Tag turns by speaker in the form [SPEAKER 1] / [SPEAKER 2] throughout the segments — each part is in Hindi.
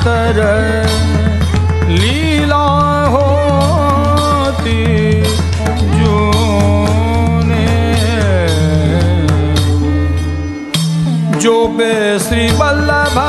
[SPEAKER 1] तर लीला होती जूने जो बे श्री वल्लभ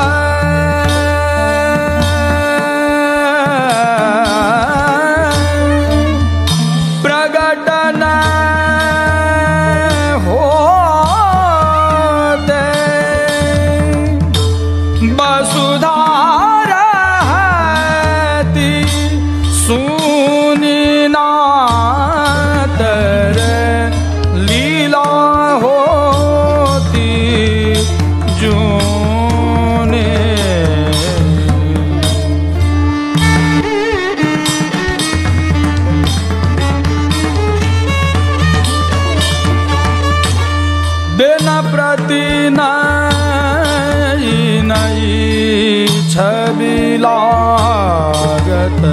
[SPEAKER 1] छवि लागत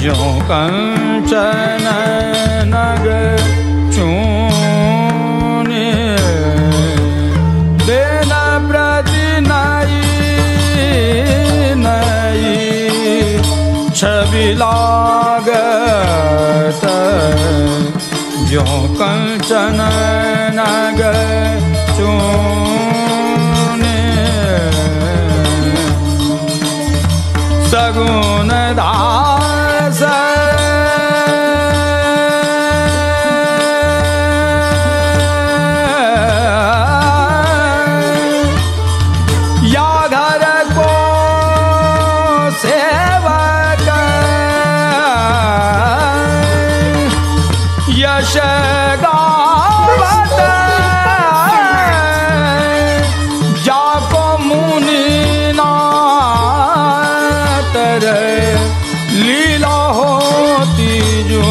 [SPEAKER 1] जो कंचन नग चूने बेन प्रति नई नई छवि लागत जो कंचन नग चूने सगुण दास या घर को सेवक यश गावत जाको मुनि लीला होती जो